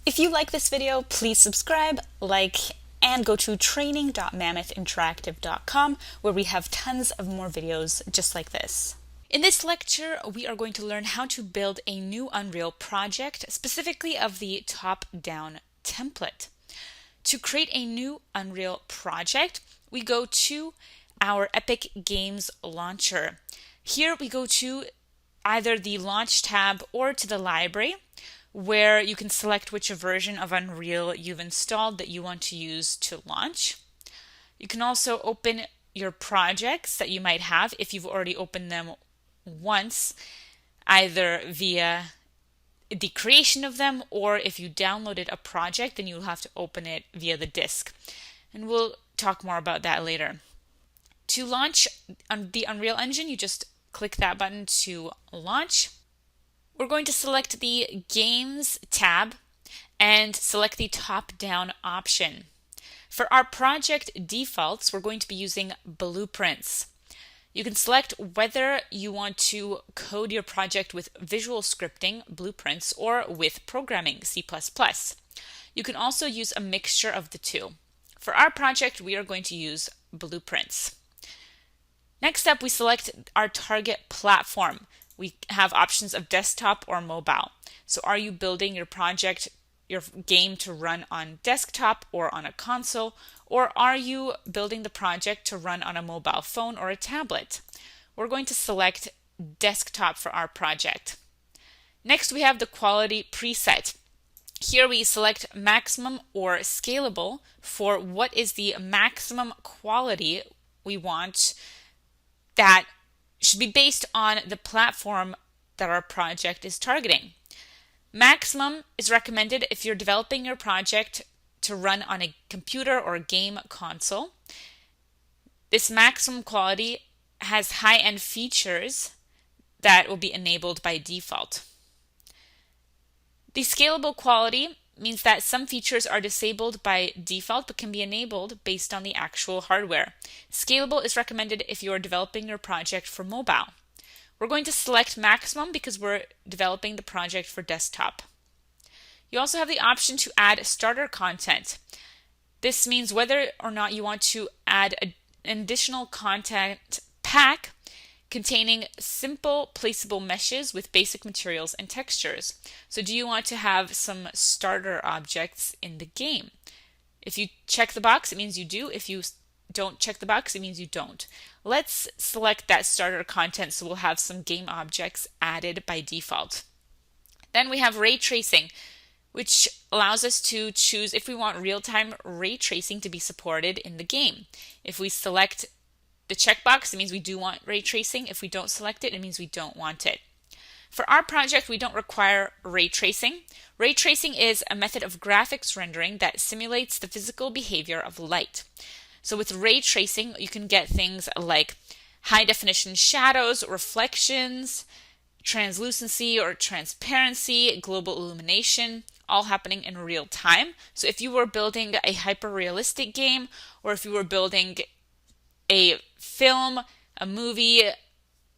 If you like this video, please subscribe, like, and go to training.mammothinteractive.com where we have tons of more videos just like this. In this lecture, we are going to learn how to build a new Unreal project, specifically of the top-down template. To create a new Unreal project, we go to our Epic Games launcher. Here we go to either the Launch tab or to the library, where you can select which version of Unreal you've installed that you want to use to launch. You can also open your projects that you might have if you've already opened them once, either via the creation of them, or if you downloaded a project, then you'll have to open it via the disk. And we'll talk more about that later. To launch the Unreal Engine, you just click that button to launch. We're going to select the Games tab and select the top-down option. For our project defaults, we're going to be using blueprints. You can select whether you want to code your project with visual scripting, blueprints, or with programming, C++. You can also use a mixture of the two. For our project, we are going to use blueprints. Next up, we select our target platform. We have options of desktop or mobile. So are you building your project, your game to run on desktop or on a console, or are you building the project to run on a mobile phone or a tablet? We're going to select desktop for our project. Next, we have the quality preset. Here we select maximum or scalable for what is the maximum quality we want that should be based on the platform that our project is targeting. Maximum is recommended if you're developing your project to run on a computer or a game console. This maximum quality has high-end features that will be enabled by default. The scalable quality means that some features are disabled by default but can be enabled based on the actual hardware. Scalable is recommended if you are developing your project for mobile. We're going to select maximum because we're developing the project for desktop. You also have the option to add starter content. This means whether or not you want to add an additional content pack containing simple placeable meshes with basic materials and textures. So do you want to have some starter objects in the game? If you check the box, it means you do. If you don't check the box, it means you don't. Let's select that starter content so we'll have some game objects added by default. Then we have ray tracing, which allows us to choose if we want real-time ray tracing to be supported in the game. If we select the checkbox, it means we do want ray tracing. If we don't select it, it means we don't want it. For our project, we don't require ray tracing. Ray tracing is a method of graphics rendering that simulates the physical behavior of light. So with ray tracing, you can get things like high definition shadows, reflections, translucency or transparency, global illumination, all happening in real time. So if you were building a hyper-realistic game, or if you were building a film, a movie,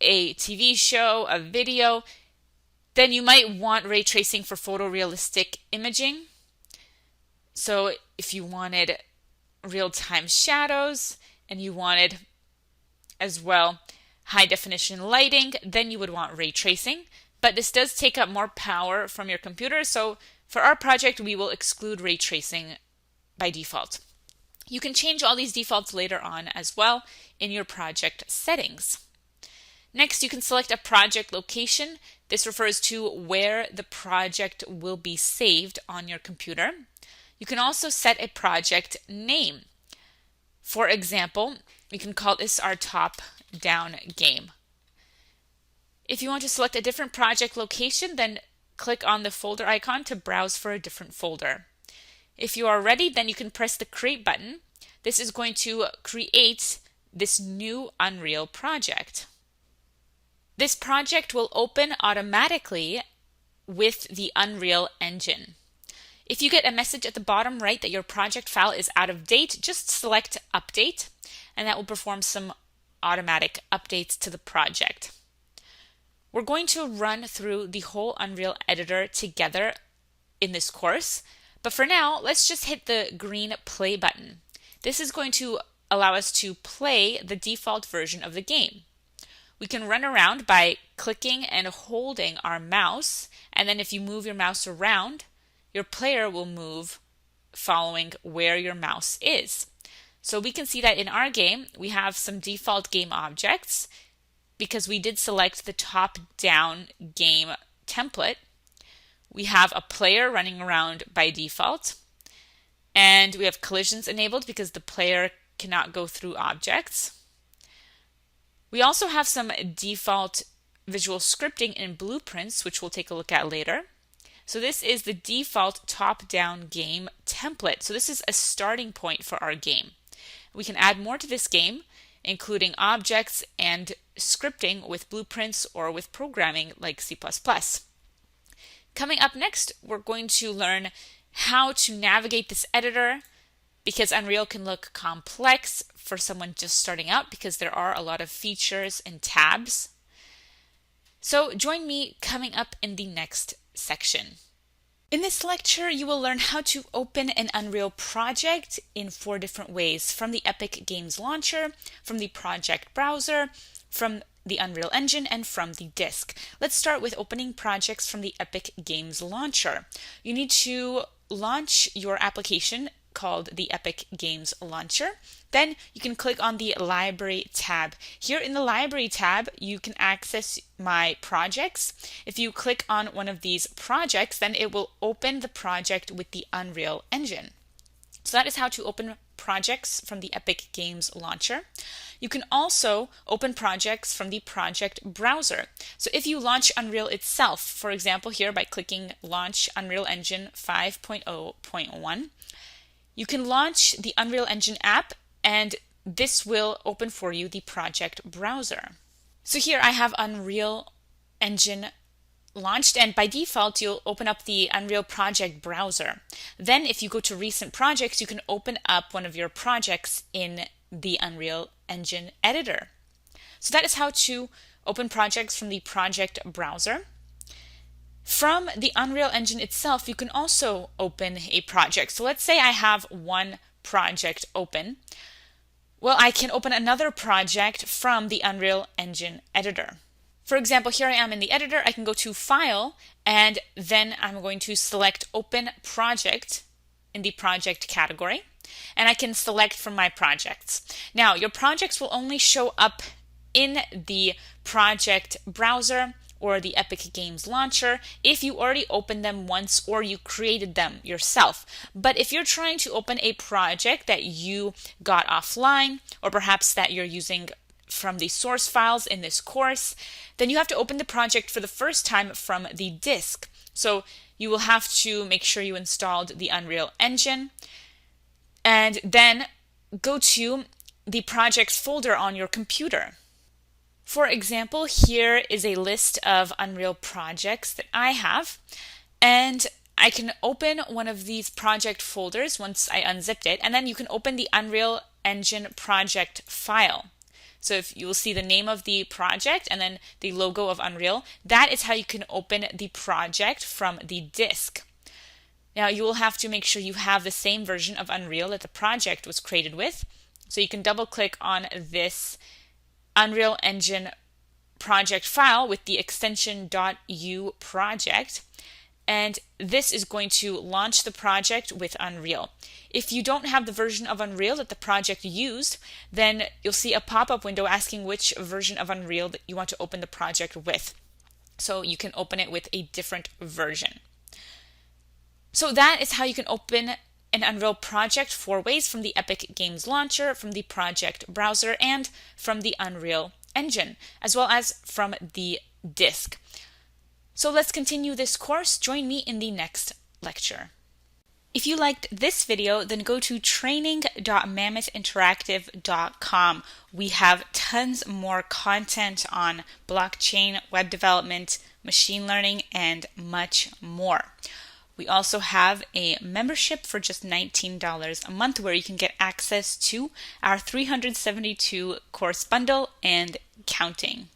a TV show, a video, then you might want ray tracing for photorealistic imaging. So if you wanted real-time shadows and you wanted as well high definition lighting, then you would want ray tracing. But this does take up more power from your computer, so for our project we will exclude ray tracing by default. You can change all these defaults later on as well in your project settings. Next, you can select a project location. This refers to where the project will be saved on your computer. You can also set a project name. For example, we can call this our top-down game. If you want to select a different project location, then click on the folder icon to browse for a different folder. If you are ready, then you can press the Create button. This is going to create this new Unreal project. This project will open automatically with the Unreal Engine. If you get a message at the bottom right that your project file is out of date, just select Update, and that will perform some automatic updates to the project. We're going to run through the whole Unreal Editor together in this course. But for now, let's just hit the green play button. This is going to allow us to play the default version of the game. We can run around by clicking and holding our mouse, and then if you move your mouse around, your player will move following where your mouse is. So we can see that in our game, we have some default game objects because we did select the top-down game template. We have a player running around by default, and we have collisions enabled because the player cannot go through objects. We also have some default visual scripting in blueprints, which we'll take a look at later. So this is the default top-down game template. So this is a starting point for our game. We can add more to this game, including objects and scripting with blueprints or with programming like C++. Coming up next, we're going to learn how to navigate this editor, because Unreal can look complex for someone just starting out because there are a lot of features and tabs. So join me coming up in the next section. In this lecture, you will learn how to open an Unreal project in 4 different ways: from the Epic Games Launcher, from the project browser, from the Unreal Engine, and from the disk. Let's start with opening projects from the Epic Games Launcher. You need to launch your application called the Epic Games Launcher. Then you can click on the Library tab. Here in the Library tab, you can access My Projects. If you click on one of these projects, then it will open the project with the Unreal Engine. So that is how to open projects from the Epic Games Launcher. You can also open projects from the project browser. So if you launch Unreal itself, for example here by clicking Launch Unreal Engine 5.0.1, you can launch the Unreal Engine app, and this will open for you the project browser. So here I have Unreal Engine launched, and by default you'll open up the Unreal project browser. Then if you go to recent projects, you can open up one of your projects in the Unreal Engine editor. So that is how to open projects from the project browser. From the Unreal Engine itself, you can also open a project. So let's say I have one project open. Well, I can open another project from the Unreal Engine editor. For example, here I am in the editor. I can go to File, and then I'm going to select Open Project in the project category, and I can select from my projects. Now, your projects will only show up in the project browser or the Epic Games Launcher if you already opened them once or you created them yourself. But if you're trying to open a project that you got offline, or perhaps that you're using from the source files in this course, then you have to open the project for the first time from the disk. So you will have to make sure you installed the Unreal Engine, and then go to the projects folder on your computer. For example, here is a list of Unreal projects that I have, and I can open one of these project folders once I unzipped it, and then you can open the Unreal Engine project file. So if you will see the name of the project and then the logo of Unreal, that is how you can open the project from the disk. Now you will have to make sure you have the same version of Unreal that the project was created with. So you can double click on this Unreal Engine project file with the extension .u project, and this is going to launch the project with Unreal. If you don't have the version of Unreal that the project used, then you'll see a pop-up window asking which version of Unreal that you want to open the project with. So you can open it with a different version. So that is how you can open an Unreal project 4 ways: from the Epic Games Launcher, from the project browser, and from the Unreal Engine, as well as from the disk. So let's continue this course. Join me in the next lecture. If you liked this video, then go to training.mammoethinteractive.com. We have tons more content on blockchain, web development, machine learning, and much more. We also have a membership for just $19 a month where you can get access to our 372 course bundle and counting.